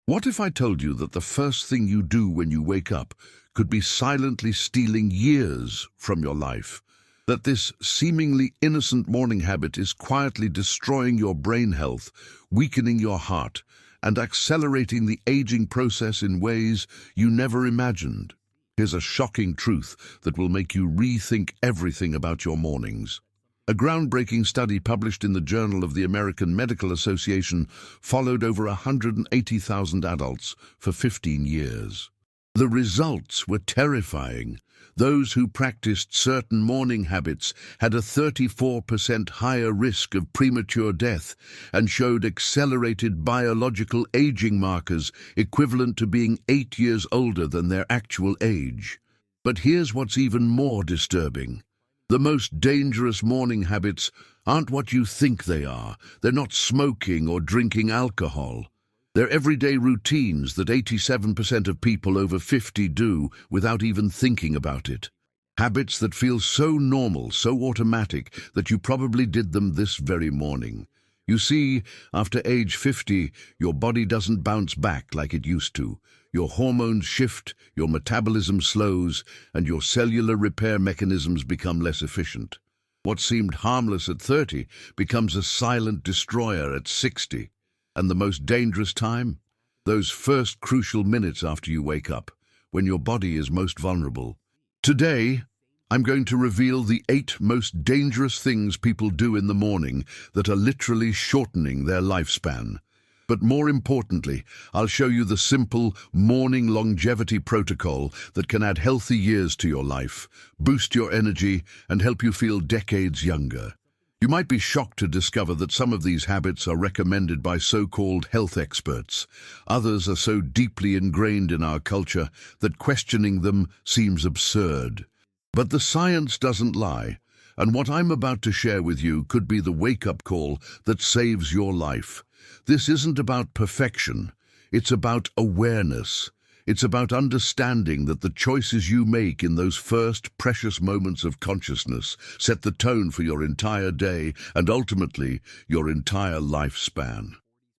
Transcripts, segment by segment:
What if I told you that the first thing you do when you wake up could be silently stealing years from your life? That this seemingly innocent morning habit is quietly destroying your brain health, weakening your heart, and accelerating the aging process in ways you never imagined. Here's a shocking truth that will make you rethink everything about your mornings. A groundbreaking study published in the Journal of the American Medical Association followed over 180,000 adults for 15 years. The results were terrifying. Those who practiced certain morning habits had a 34% higher risk of premature death and showed accelerated biological aging markers equivalent to being 8 years older than their actual age. But here's what's even more disturbing. The most dangerous morning habits aren't what you think they are. They're not smoking or drinking alcohol. They're everyday routines that 87% of people over 50 do without even thinking about it. Habits that feel so normal, so automatic, that you probably did them this very morning. You see, after age 50, your body doesn't bounce back like it used to. Your hormones shift, your metabolism slows, and your cellular repair mechanisms become less efficient. What seemed harmless at 30 becomes a silent destroyer at 60. And the most dangerous time? Those first crucial minutes after you wake up, when your body is most vulnerable. Today, I'm going to reveal the 8 most dangerous things people do in the morning that are literally shortening their lifespan. But more importantly, I'll show you the simple morning longevity protocol that can add healthy years to your life, boost your energy, and help you feel decades younger. You might be shocked to discover that some of these habits are recommended by so-called health experts. Others are so deeply ingrained in our culture that questioning them seems absurd. But the science doesn't lie, and what I'm about to share with you could be the wake-up call that saves your life. This isn't about perfection, it's about awareness. It's about understanding that the choices you make in those first precious moments of consciousness set the tone for your entire day and ultimately your entire lifespan.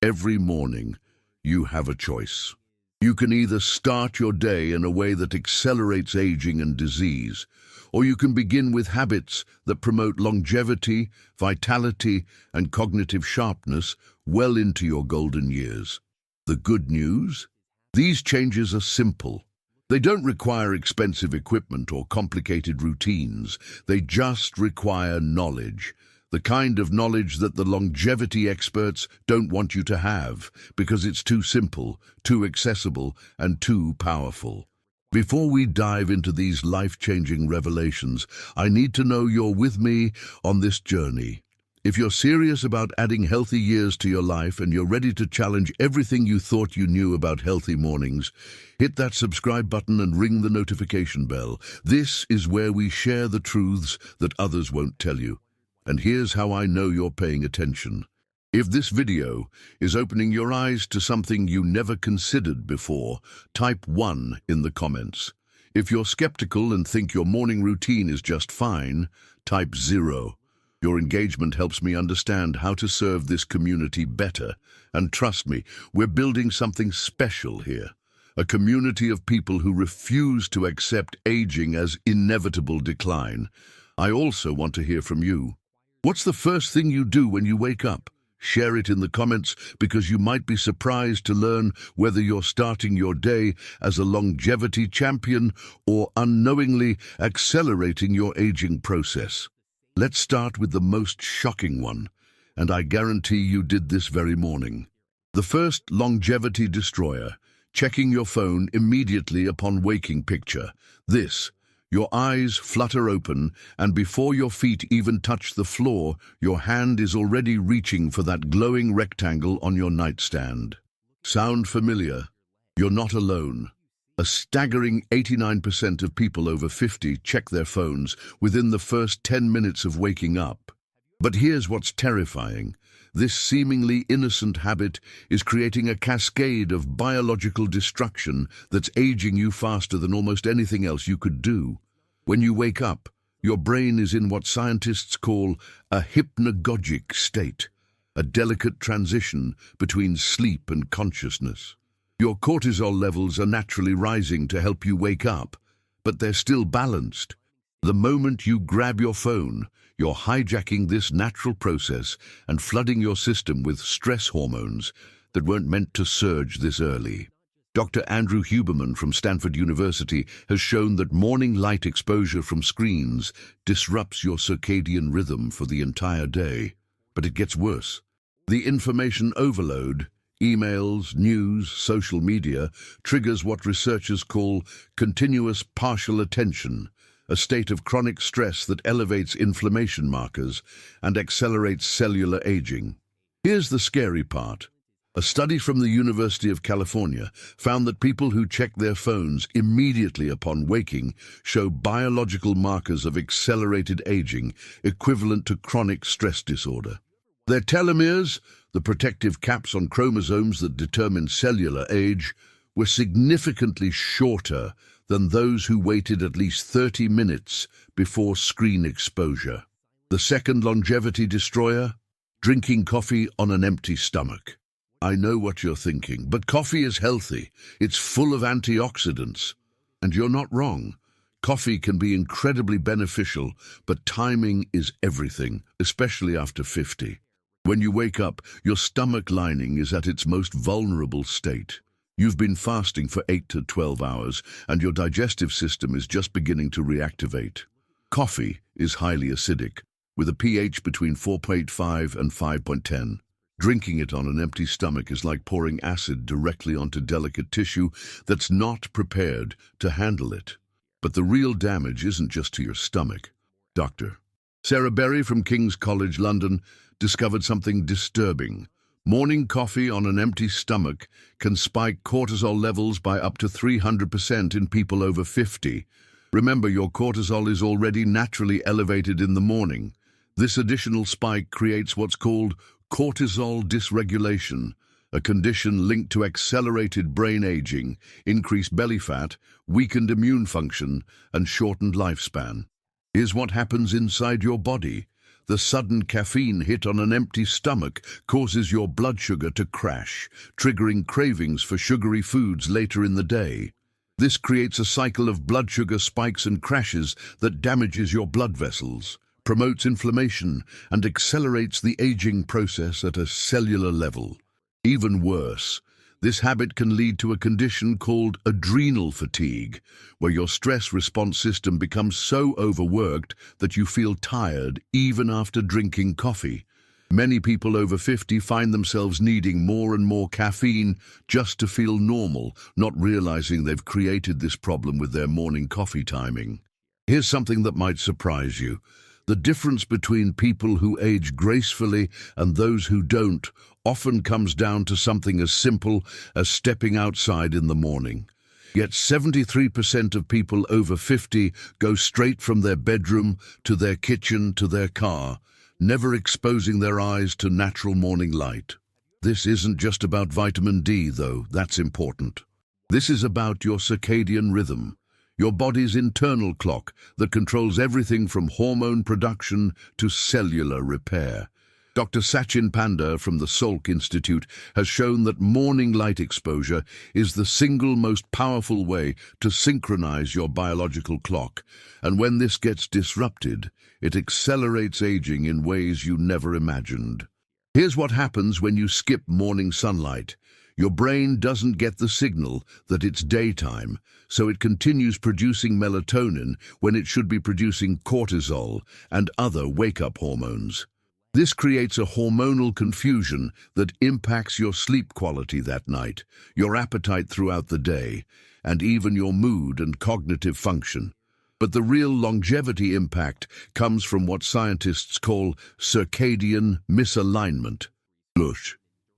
Every morning, you have a choice. You can either start your day in a way that accelerates aging and disease, or you can begin with habits that promote longevity, vitality, and cognitive sharpness well into your golden years. The good news? These changes are simple. They don't require expensive equipment or complicated routines. They just require knowledge. The kind of knowledge that the longevity experts don't want you to have because it's too simple, too accessible, and too powerful. Before we dive into these life-changing revelations, I need to know you're with me on this journey. If you're serious about adding healthy years to your life and you're ready to challenge everything you thought you knew about healthy mornings, hit that subscribe button and ring the notification bell. This is where we share the truths that others won't tell you. And here's how I know you're paying attention. If this video is opening your eyes to something you never considered before, type 1 in the comments. If you're skeptical and think your morning routine is just fine, type 0. Your engagement helps me understand how to serve this community better. And trust me, we're building something special here. A community of people who refuse to accept aging as inevitable decline. I also want to hear from you. What's the first thing you do when you wake up? Share it in the comments because you might be surprised to learn whether you're starting your day as a longevity champion or unknowingly accelerating your aging process. Let's start with the most shocking one, and I guarantee you did this very morning. The first longevity destroyer, checking your phone immediately upon waking picture. This. Your eyes flutter open, and before your feet even touch the floor, your hand is already reaching for that glowing rectangle on your nightstand. Sound familiar? You're not alone. A staggering 89% of people over 50 check their phones within the first 10 minutes of waking up. But here's what's terrifying. This seemingly innocent habit is creating a cascade of biological destruction that's aging you faster than almost anything else you could do. When you wake up, your brain is in what scientists call a hypnagogic state, a delicate transition between sleep and consciousness. Your cortisol levels are naturally rising to help you wake up, but they're still balanced. The moment you grab your phone, you're hijacking this natural process and flooding your system with stress hormones that weren't meant to surge this early. Dr. Andrew Huberman from Stanford University has shown that morning light exposure from screens disrupts your circadian rhythm for the entire day. But it gets worse. The information overload, emails, news, social media, triggers what researchers call continuous partial attention, a state of chronic stress that elevates inflammation markers and accelerates cellular aging. Here's the scary part. A study from the University of California found that people who check their phones immediately upon waking show biological markers of accelerated aging equivalent to chronic stress disorder. Their telomeres, the protective caps on chromosomes that determine cellular age, were significantly shorter than those who waited at least 30 minutes before screen exposure. The second longevity destroyer? Drinking coffee on an empty stomach. I know what you're thinking, but coffee is healthy. It's full of antioxidants. And you're not wrong. Coffee can be incredibly beneficial, but timing is everything, especially after 50. When you wake up, your stomach lining is at its most vulnerable state. You've been fasting for 8 to 12 hours, and your digestive system is just beginning to reactivate. Coffee is highly acidic, with a pH between 4.5 and 5.10. Drinking it on an empty stomach is like pouring acid directly onto delicate tissue that's not prepared to handle it. But the real damage isn't just to your stomach. Dr. Sarah Berry from King's College London discovered something disturbing. Morning coffee on an empty stomach can spike cortisol levels by up to 300% in people over 50. Remember, your cortisol is already naturally elevated in the morning. This additional spike creates what's called cortisol dysregulation, a condition linked to accelerated brain aging, increased belly fat, weakened immune function, and shortened lifespan. Here's what happens inside your body. The sudden caffeine hit on an empty stomach causes your blood sugar to crash, triggering cravings for sugary foods later in the day. This creates a cycle of blood sugar spikes and crashes that damages your blood vessels, promotes inflammation, and accelerates the aging process at a cellular level. Even worse, this habit can lead to a condition called adrenal fatigue, where your stress response system becomes so overworked that you feel tired even after drinking coffee. Many people over 50 find themselves needing more and more caffeine just to feel normal, not realizing they've created this problem with their morning coffee timing. Here's something that might surprise you. The difference between people who age gracefully and those who don't often comes down to something as simple as stepping outside in the morning. Yet 73% of people over 50 go straight from their bedroom to their kitchen to their car, never exposing their eyes to natural morning light. This isn't just about vitamin D, though. That's important. This is about your circadian rhythm, your body's internal clock that controls everything from hormone production to cellular repair. Dr. Sachin Panda from the Salk Institute has shown that morning light exposure is the single most powerful way to synchronize your biological clock, and when this gets disrupted, it accelerates aging in ways you never imagined. Here's what happens when you skip morning sunlight. Your brain doesn't get the signal that it's daytime, so it continues producing melatonin when it should be producing cortisol and other wake-up hormones. This creates a hormonal confusion that impacts your sleep quality that night, your appetite throughout the day, and even your mood and cognitive function. But the real longevity impact comes from what scientists call circadian misalignment.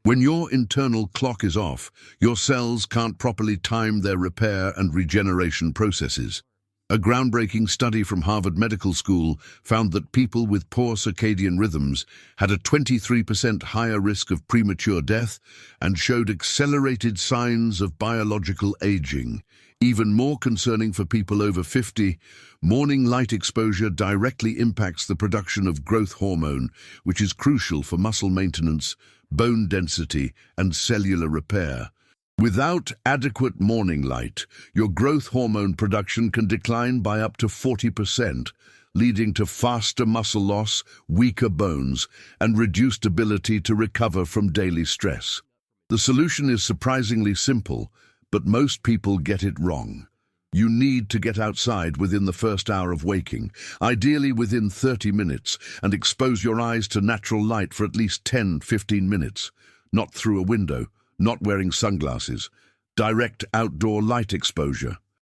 When your internal clock is off, your cells can't properly time their repair and regeneration processes. A groundbreaking study from Harvard Medical School found that people with poor circadian rhythms had a 23% higher risk of premature death and showed accelerated signs of biological aging. Even more concerning for people over 50, morning light exposure directly impacts the production of growth hormone, which is crucial for muscle maintenance, bone density, and cellular repair. Without adequate morning light, your growth hormone production can decline by up to 40%, leading to faster muscle loss, weaker bones, and reduced ability to recover from daily stress. The solution is surprisingly simple, but most people get it wrong. You need to get outside within the first hour of waking, ideally within 30 minutes, and expose your eyes to natural light for at least 10-15 minutes, not through a window, not wearing sunglasses, direct outdoor light exposure.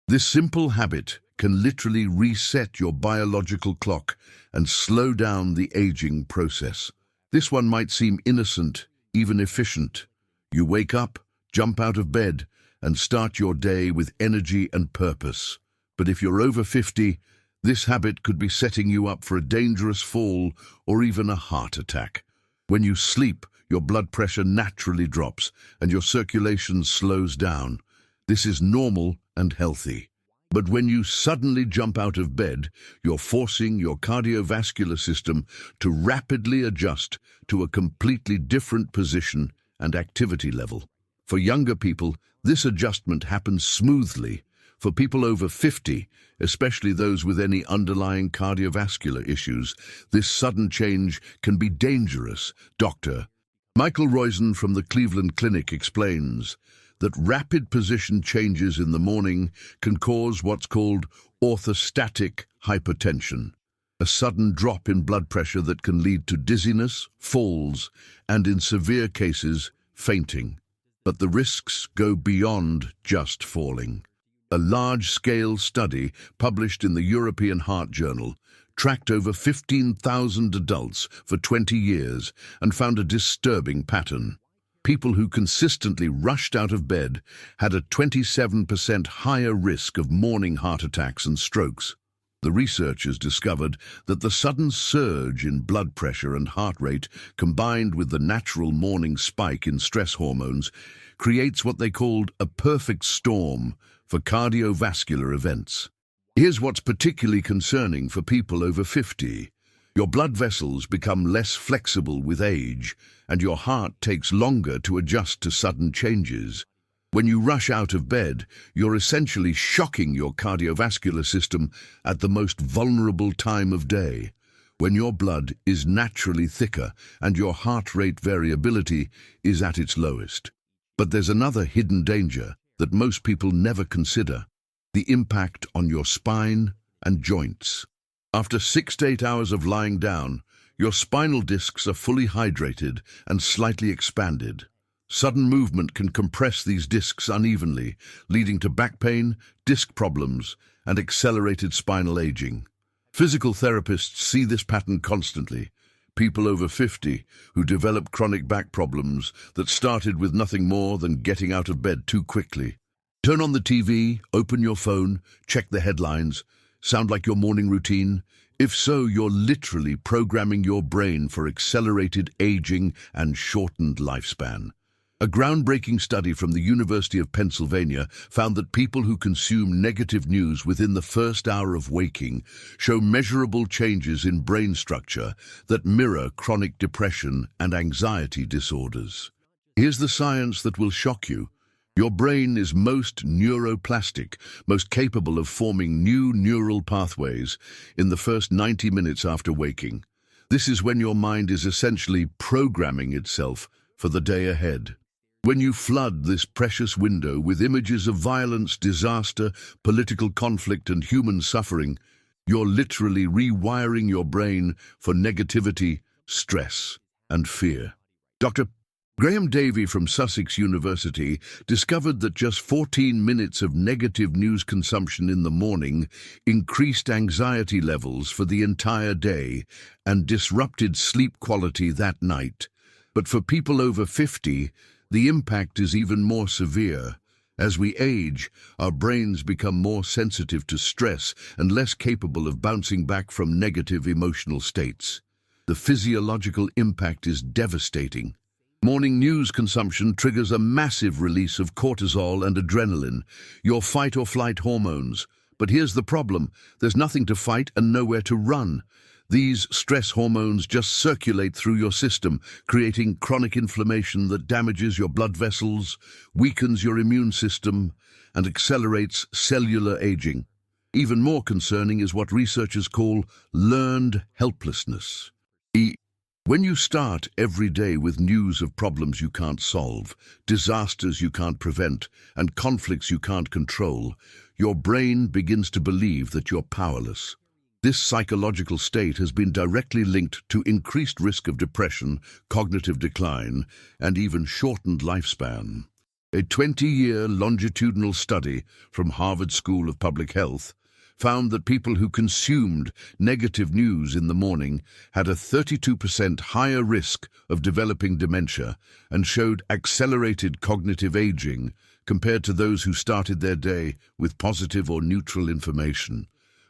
This simple habit can literally reset your biological clock and slow down the aging process. This one might seem innocent, even efficient. You wake up, jump out of bed, and start your day with energy and purpose. But if you're over 50, this habit could be setting you up for a dangerous fall or even a heart attack. When you sleep, your blood pressure naturally drops and your circulation slows down. This is normal and healthy. But when you suddenly jump out of bed, you're forcing your cardiovascular system to rapidly adjust to a completely different position and activity level. For younger people, this adjustment happens smoothly. For people over 50, especially those with any underlying cardiovascular issues, this sudden change can be dangerous. Dr. Michael Roizen from the Cleveland Clinic explains that rapid position changes in the morning can cause what's called orthostatic hypotension, a sudden drop in blood pressure that can lead to dizziness, falls, and in severe cases, fainting. But the risks go beyond just falling. A large-scale study published in the European Heart Journal tracked over 15,000 adults for 20 years and found a disturbing pattern. People who consistently rushed out of bed had a 27% higher risk of morning heart attacks and strokes. The researchers discovered that the sudden surge in blood pressure and heart rate, combined with the natural morning spike in stress hormones, creates what they called a perfect storm for cardiovascular events. Here's what's particularly concerning for people over 50. Your blood vessels become less flexible with age, and your heart takes longer to adjust to sudden changes. When you rush out of bed, you're essentially shocking your cardiovascular system at the most vulnerable time of day, when your blood is naturally thicker and your heart rate variability is at its lowest. But there's another hidden danger that most people never consider: the impact on your spine and joints. After 6 to 8 hours of lying down, your spinal discs are fully hydrated and slightly expanded. Sudden movement can compress these discs unevenly, leading to back pain, disc problems, and accelerated spinal aging. Physical therapists see this pattern constantly. People over 50 who develop chronic back problems that started with nothing more than getting out of bed too quickly. Turn on the TV, open your phone, check the headlines. Sound like your morning routine? If so, you're literally programming your brain for accelerated aging and shortened lifespan. A groundbreaking study from the University of Pennsylvania found that people who consume negative news within the first hour of waking show measurable changes in brain structure that mirror chronic depression and anxiety disorders. Here's the science that will shock you. Your brain is most neuroplastic, most capable of forming new neural pathways in the first 90 minutes after waking. This is when your mind is essentially programming itself for the day ahead. When you flood this precious window with images of violence, disaster, political conflict, and human suffering, you're literally rewiring your brain for negativity, stress, and fear. Dr. Graham Davey from Sussex University discovered that just 14 minutes of negative news consumption in the morning increased anxiety levels for the entire day and disrupted sleep quality that night. But for people over 50, the impact is even more severe. As we age, our brains become more sensitive to stress and less capable of bouncing back from negative emotional states. The physiological impact is devastating. Morning news consumption triggers a massive release of cortisol and adrenaline, your fight-or-flight hormones. But here's the problem: there's nothing to fight and nowhere to run. These stress hormones just circulate through your system, creating chronic inflammation that damages your blood vessels, weakens your immune system, and accelerates cellular aging. Even more concerning is what researchers call learned helplessness. When you start every day with news of problems you can't solve, disasters you can't prevent, and conflicts you can't control, your brain begins to believe that you're powerless. This psychological state has been directly linked to increased risk of depression, cognitive decline, and even shortened lifespan. A 20-year longitudinal study from Harvard School of Public Health found that people who consumed negative news in the morning had a 32% higher risk of developing dementia and showed accelerated cognitive aging compared to those who started their day with positive or neutral information.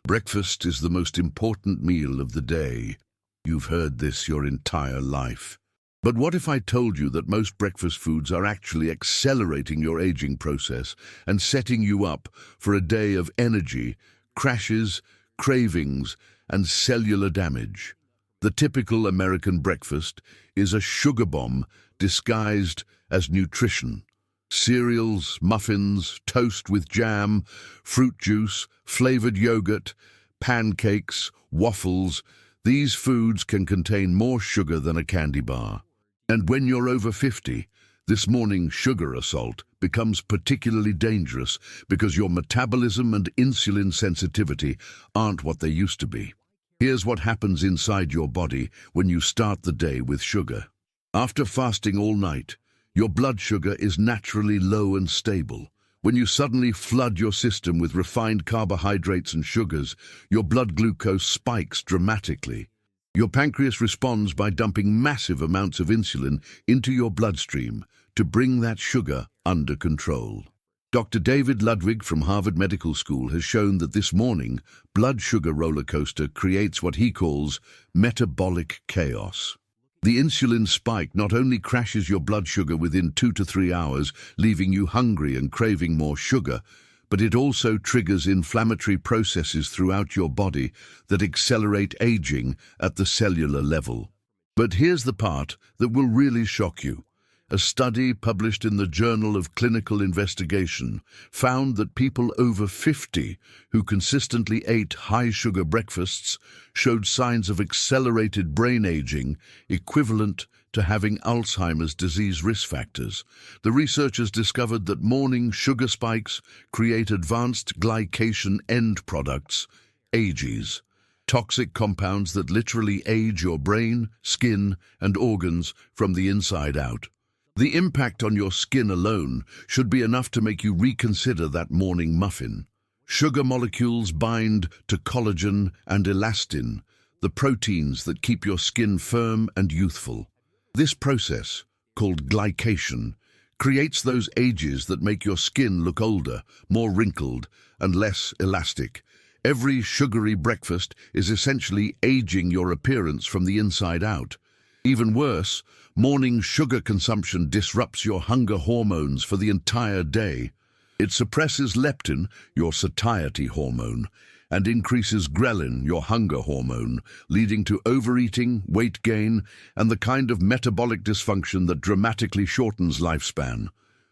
Breakfast is the most important meal of the day. You've heard this your entire life. But what if I told you that most breakfast foods are actually accelerating your aging process and setting you up for a day of energy, crashes, cravings, and cellular damage? The typical American breakfast is a sugar bomb disguised as nutrition. Cereals, muffins, toast with jam, fruit juice, flavored yogurt, pancakes, waffles. These foods can contain more sugar than a candy bar. And when you're over 50, this morning sugar assault becomes particularly dangerous because your metabolism and insulin sensitivity aren't what they used to be. Here's what happens inside your body when you start the day with sugar. After fasting all night, your blood sugar is naturally low and stable. When you suddenly flood your system with refined carbohydrates and sugars, your blood glucose spikes dramatically. Your pancreas responds by dumping massive amounts of insulin into your bloodstream to bring that sugar under control. Dr. David Ludwig from Harvard Medical School has shown that this morning blood sugar roller coaster creates what he calls metabolic chaos. The insulin spike not only crashes your blood sugar within 2 to 3 hours, leaving you hungry and craving more sugar, but it also triggers inflammatory processes throughout your body that accelerate aging at the cellular level. But here's the part that will really shock you. A study published in the Journal of Clinical Investigation found that people over 50 who consistently ate high-sugar breakfasts showed signs of accelerated brain aging equivalent to having Alzheimer's disease risk factors. The researchers discovered that morning sugar spikes create advanced glycation end products, AGEs, toxic compounds that literally age your brain, skin, and organs from the inside out. The impact on your skin alone should be enough to make you reconsider that morning muffin. Sugar molecules bind to collagen and elastin, the proteins that keep your skin firm and youthful. This process, called glycation, creates those ages that make your skin look older, more wrinkled, and less elastic. Every sugary breakfast is essentially aging your appearance from the inside out. Even worse, morning sugar consumption disrupts your hunger hormones for the entire day. It suppresses leptin, your satiety hormone, and increases ghrelin, your hunger hormone, leading to overeating, weight gain, and the kind of metabolic dysfunction that dramatically shortens lifespan.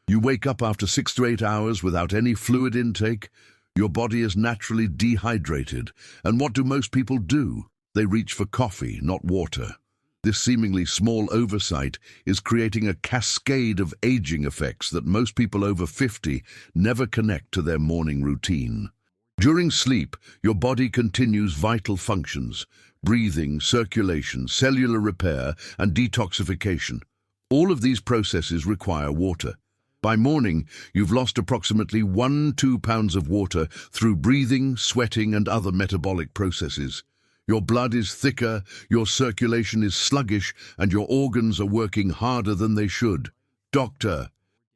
You wake up after 6 to 8 hours without any fluid intake. Your body is naturally dehydrated. And what do most people do? They reach for coffee, not water. This seemingly small oversight is creating a cascade of aging effects that most people over 50 never connect to their morning routine. During sleep, your body continues vital functions: breathing, circulation, cellular repair, and detoxification. All of these processes require water. By morning, you've lost approximately 1–2 pounds of water through breathing, sweating, and other metabolic processes. Your blood is thicker, your circulation is sluggish, and your organs are working harder than they should. Dr.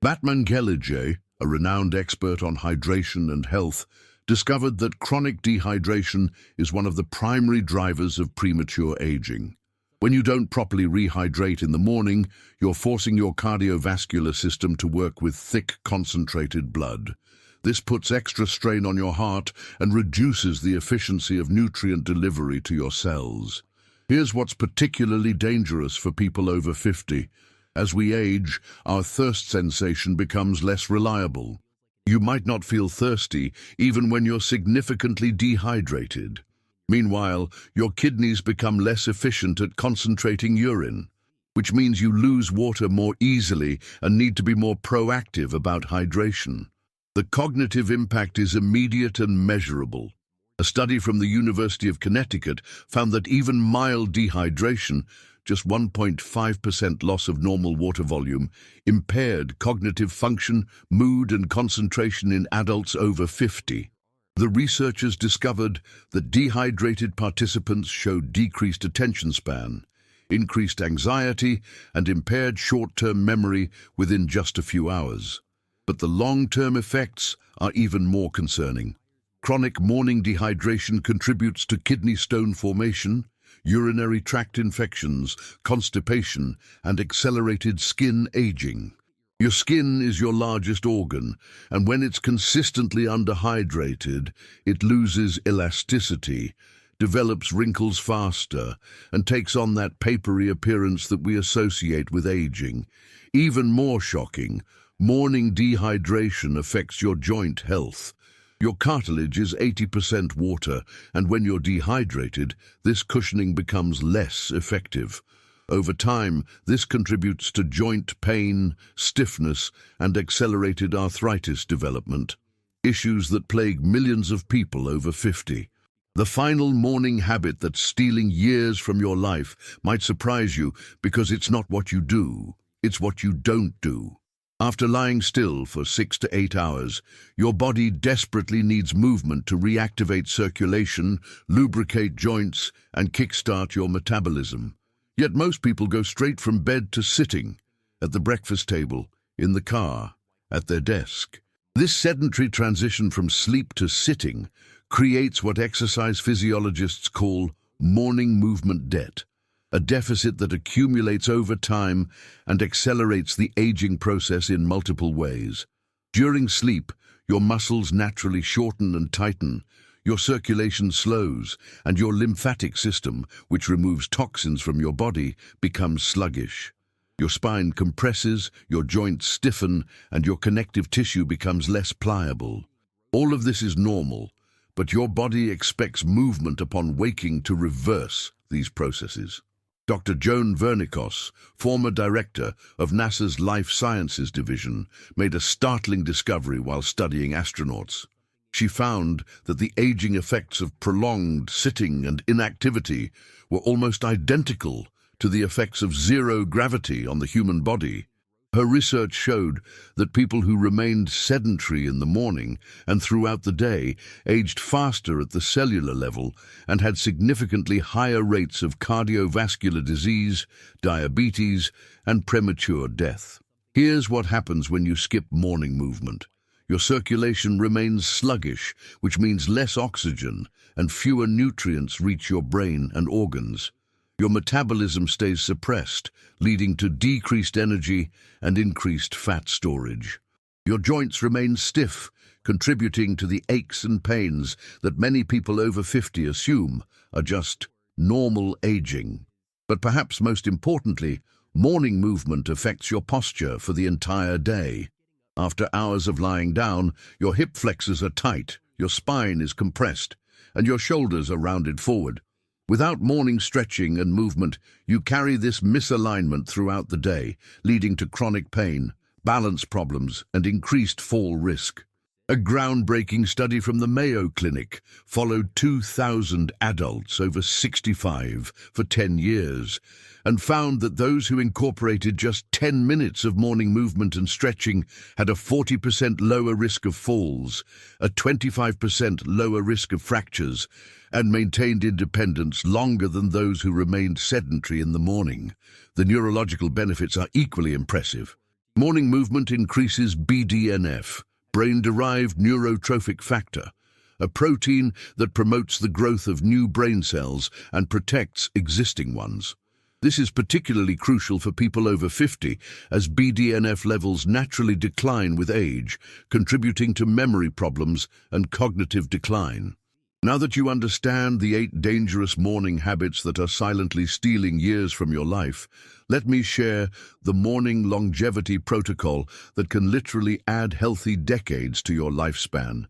Batman Gellige, a renowned expert on hydration and health, discovered that chronic dehydration is one of the primary drivers of premature aging. When you don't properly rehydrate in the morning, you're forcing your cardiovascular system to work with thick, concentrated blood. This puts extra strain on your heart and reduces the efficiency of nutrient delivery to your cells. Here's what's particularly dangerous for people over 50. As we age, our thirst sensation becomes less reliable. You might not feel thirsty even when you're significantly dehydrated. Meanwhile, your kidneys become less efficient at concentrating urine, which means you lose water more easily and need to be more proactive about hydration. The cognitive impact is immediate and measurable. A study from the University of Connecticut found that even mild dehydration, just 1.5% loss of normal water volume, impaired cognitive function, mood, and concentration in adults over 50. The researchers discovered that dehydrated participants showed decreased attention span, increased anxiety, and impaired short-term memory within just a few hours. But the long-term effects are even more concerning. Chronic morning dehydration contributes to kidney stone formation, urinary tract infections, constipation, and accelerated skin aging. Your skin is your largest organ, and when it's consistently underhydrated, it loses elasticity, develops wrinkles faster, and takes on that papery appearance that we associate with aging. Even more shocking, morning dehydration affects your joint health. Your cartilage is 80% water, and when you're dehydrated, this cushioning becomes less effective. Over time, this contributes to joint pain, stiffness, and accelerated arthritis development, issues that plague millions of people over 50. The final morning habit that's stealing years from your life might surprise you because it's not what you do, it's what you don't do. After lying still for 6 to 8 hours, your body desperately needs movement to reactivate circulation, lubricate joints, and kickstart your metabolism. Yet most people go straight from bed to sitting, at the breakfast table, in the car, at their desk. This sedentary transition from sleep to sitting creates what exercise physiologists call morning movement debt, a deficit that accumulates over time and accelerates the aging process in multiple ways. During sleep, your muscles naturally shorten and tighten, your circulation slows, and your lymphatic system, which removes toxins from your body, becomes sluggish. Your spine compresses, your joints stiffen, and your connective tissue becomes less pliable. All of this is normal, but your body expects movement upon waking to reverse these processes. Dr. Joan Vernikos, former director of NASA's Life Sciences Division, made a startling discovery while studying astronauts. She found that the aging effects of prolonged sitting and inactivity were almost identical to the effects of zero gravity on the human body. Her research showed that people who remained sedentary in the morning and throughout the day aged faster at the cellular level and had significantly higher rates of cardiovascular disease, diabetes, and premature death. Here's what happens when you skip morning movement. Your circulation remains sluggish, which means less oxygen and fewer nutrients reach your brain and organs. Your metabolism stays suppressed, leading to decreased energy and increased fat storage. Your joints remain stiff, contributing to the aches and pains that many people over 50 assume are just normal aging. But perhaps most importantly, morning movement affects your posture for the entire day. After hours of lying down, your hip flexors are tight, your spine is compressed, and your shoulders are rounded forward. Without morning stretching and movement, you carry this misalignment throughout the day, leading to chronic pain, balance problems, and increased fall risk. A groundbreaking study from the Mayo Clinic followed 2,000 adults over 65 for 10 years and found that those who incorporated just 10 minutes of morning movement and stretching had a 40% lower risk of falls, a 25% lower risk of fractures, and maintained independence longer than those who remained sedentary in the morning. The neurological benefits are equally impressive. Morning movement increases BDNF, brain-derived neurotrophic factor, a protein that promotes the growth of new brain cells and protects existing ones. This is particularly crucial for people over 50, as BDNF levels naturally decline with age, contributing to memory problems and cognitive decline. Now that you understand the 8 dangerous morning habits that are silently stealing years from your life, let me share the morning longevity protocol that can literally add healthy decades to your lifespan.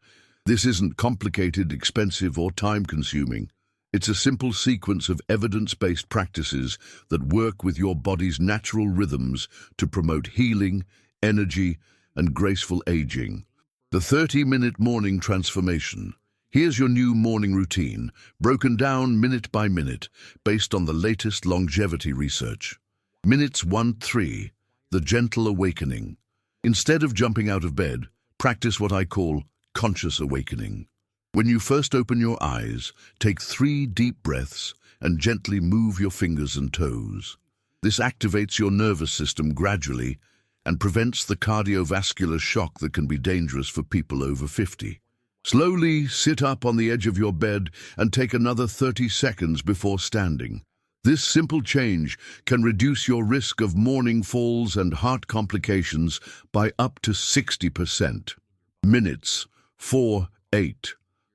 This isn't complicated, expensive, or time-consuming. It's a simple sequence of evidence-based practices that work with your body's natural rhythms to promote healing, energy, and graceful aging. The 30-minute morning transformation. Here's your new morning routine, broken down minute by minute, based on the latest longevity research. Minutes 1-3, the gentle awakening. Instead of jumping out of bed, practice what I call conscious awakening. When you first open your eyes, take 3 deep breaths and gently move your fingers and toes. This activates your nervous system gradually and prevents the cardiovascular shock that can be dangerous for people over 50. Slowly sit up on the edge of your bed and take another 30 seconds before standing. This simple change can reduce your risk of morning falls and heart complications by up to 60%. Minutes 4-8.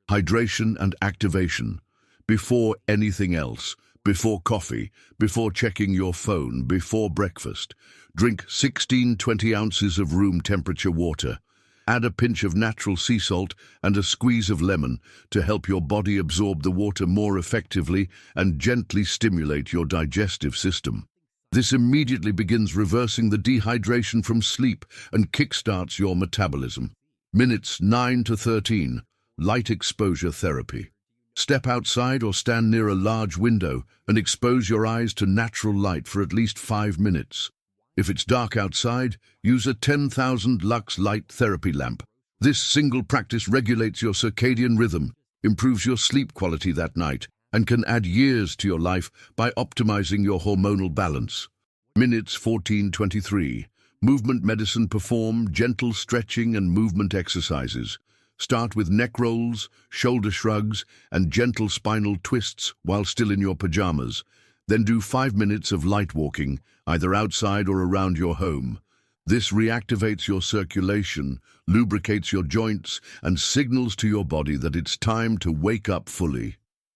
Hydration and activation. Before anything else, before coffee, before checking your phone, before breakfast, drink 16-20 ounces of room temperature water. Add a pinch of natural sea salt and a squeeze of lemon to help your body absorb the water more effectively and gently stimulate your digestive system. This immediately begins reversing the dehydration from sleep and kickstarts your metabolism. Minutes 9-13. Light exposure therapy. Step outside or stand near a large window and expose your eyes to natural light for at least 5 minutes. If it's dark outside, use a 10,000 lux light therapy lamp. This single practice regulates your circadian rhythm, improves your sleep quality that night, and can add years to your life by optimizing your hormonal balance. Minutes 14-23. Movement medicine. Perform gentle stretching and movement exercises. Start with neck rolls, shoulder shrugs, and gentle spinal twists while still in your pajamas. Then do 5 minutes of light walking, either outside or around your home. This reactivates your circulation, lubricates your joints, and signals to your body that it's time to wake up fully.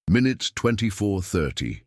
Minutes 24-30.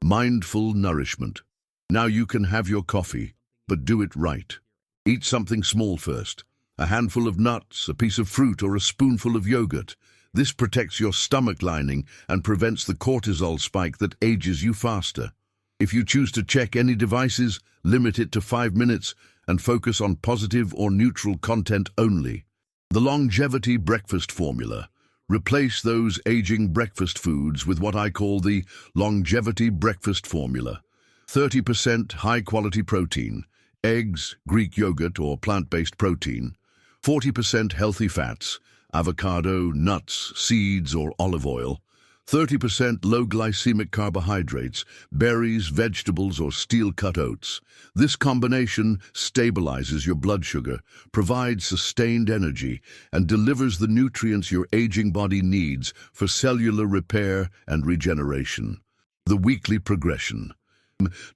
Mindful nourishment. Now you can have your coffee, but do it right. Eat something small first. A handful of nuts, a piece of fruit, or a spoonful of yogurt. This protects your stomach lining and prevents the cortisol spike that ages you faster. If you choose to check any devices, limit it to 5 minutes and focus on positive or neutral content only. The longevity breakfast formula. Replace those aging breakfast foods with what I call the longevity breakfast formula. 30% high-quality protein, eggs, Greek yogurt or plant-based protein. 40% healthy fats, avocado, nuts, seeds, or olive oil. 30% low glycemic carbohydrates, berries, vegetables, or steel-cut oats. This combination stabilizes your blood sugar, provides sustained energy, and delivers the nutrients your aging body needs for cellular repair and regeneration. The weekly progression.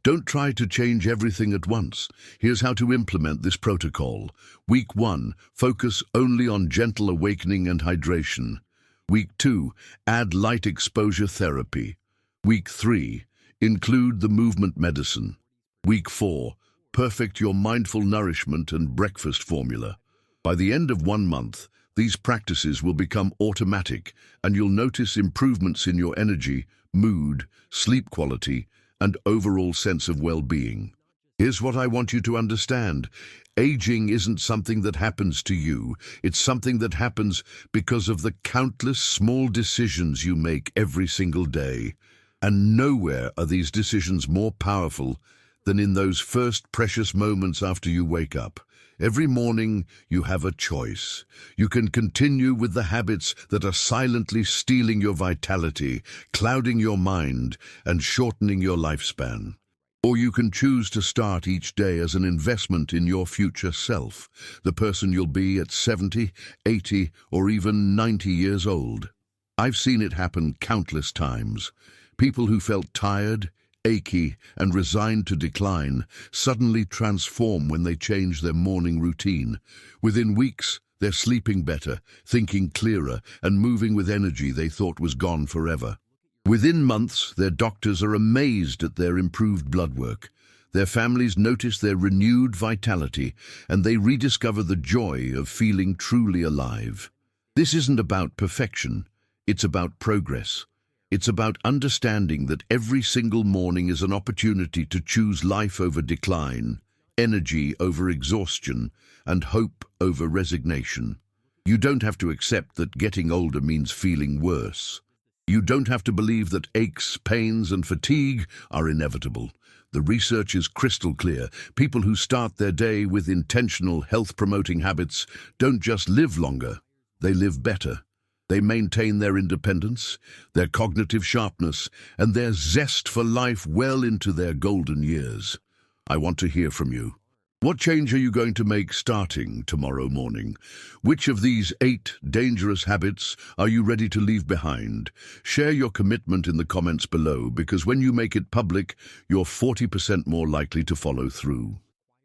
Don't try to change everything at once. Here's how to implement this protocol. Week 1, focus only on gentle awakening and hydration. Week 2, add light exposure therapy. Week 3, include the movement medicine. Week 4, perfect your mindful nourishment and breakfast formula. By the end of 1 month, these practices will become automatic, and you'll notice improvements in your energy, mood, sleep quality, and overall sense of well-being. Here's what I want you to understand. Aging isn't something that happens to you. It's something that happens because of the countless small decisions you make every single day. And nowhere are these decisions more powerful than in those first precious moments after you wake up. Every morning, you have a choice. You can continue with the habits that are silently stealing your vitality, clouding your mind, and shortening your lifespan. Or you can choose to start each day as an investment in your future self, the person you'll be at 70, 80, or even 90 years old. I've seen it happen countless times. People who felt tired, achy, and resigned to decline suddenly transform when they change their morning routine. Within weeks, They're sleeping better, thinking clearer, and moving with energy they thought was gone forever. Within months, their doctors are amazed at their improved blood work. Their families notice their renewed vitality, and they rediscover the joy of feeling truly alive. This isn't about perfection, it's about progress. It's about understanding that every single morning is an opportunity to choose life over decline, energy over exhaustion, and hope over resignation. You don't have to accept that getting older means feeling worse. You don't have to believe that aches, pains, and fatigue are inevitable. The research is crystal clear. People who start their day with intentional health-promoting habits don't just live longer, they live better. They maintain their independence, their cognitive sharpness, and their zest for life well into their golden years. I want to hear from you. What change are you going to make starting tomorrow morning? Which of these 8 dangerous habits are you ready to leave behind? Share your commitment in the comments below, because when you make it public, you're 40% more likely to follow through.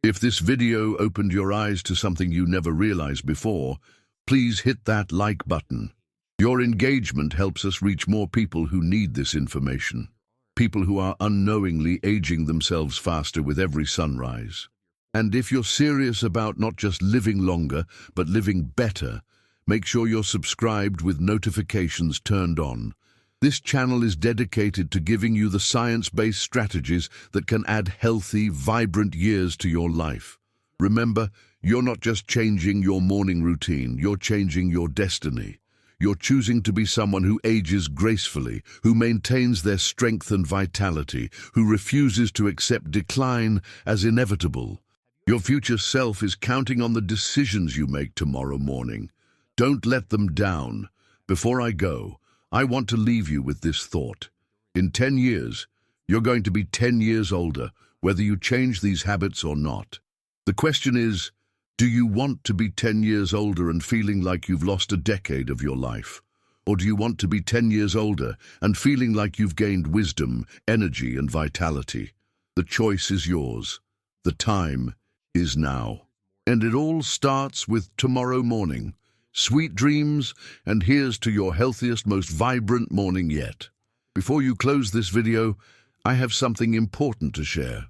If this video opened your eyes to something you never realized before, please hit that like button. Your engagement helps us reach more people who need this information. People who are unknowingly aging themselves faster with every sunrise. And if you're serious about not just living longer, but living better, make sure you're subscribed with notifications turned on. This channel is dedicated to giving you the science-based strategies that can add healthy, vibrant years to your life. Remember, you're not just changing your morning routine, you're changing your destiny. You're choosing to be someone who ages gracefully, who maintains their strength and vitality, who refuses to accept decline as inevitable. Your future self is counting on the decisions you make tomorrow morning. Don't let them down. Before I go, I want to leave you with this thought. In 10 years, you're going to be 10 years older, whether you change these habits or not. The question is, do you want to be 10 years older and feeling like you've lost a decade of your life? Or do you want to be 10 years older and feeling like you've gained wisdom, energy, and vitality? The choice is yours. The time is now. And it all starts with tomorrow morning. Sweet dreams, and here's to your healthiest, most vibrant morning yet. Before you close this video, I have something important to share.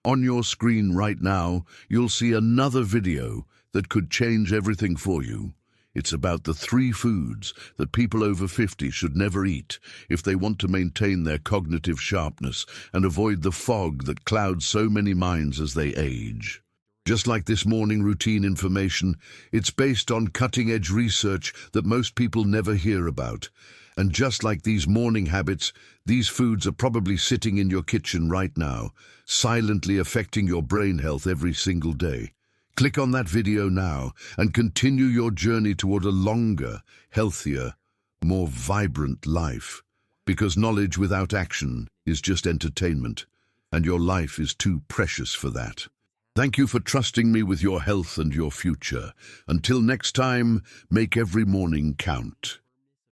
On your screen right now, you'll see another video that could change everything for you. It's about the 3 foods that people over 50 should never eat if they want to maintain their cognitive sharpness and avoid the fog that clouds so many minds as they age. Just like this morning routine information, it's based on cutting-edge research that most people never hear about. And just like these morning habits, these foods are probably sitting in your kitchen right now, silently affecting your brain health every single day. Click on that video now and continue your journey toward a longer, healthier, more vibrant life. Because knowledge without action is just entertainment, and your life is too precious for that. Thank you for trusting me with your health and your future. Until next time, make every morning count.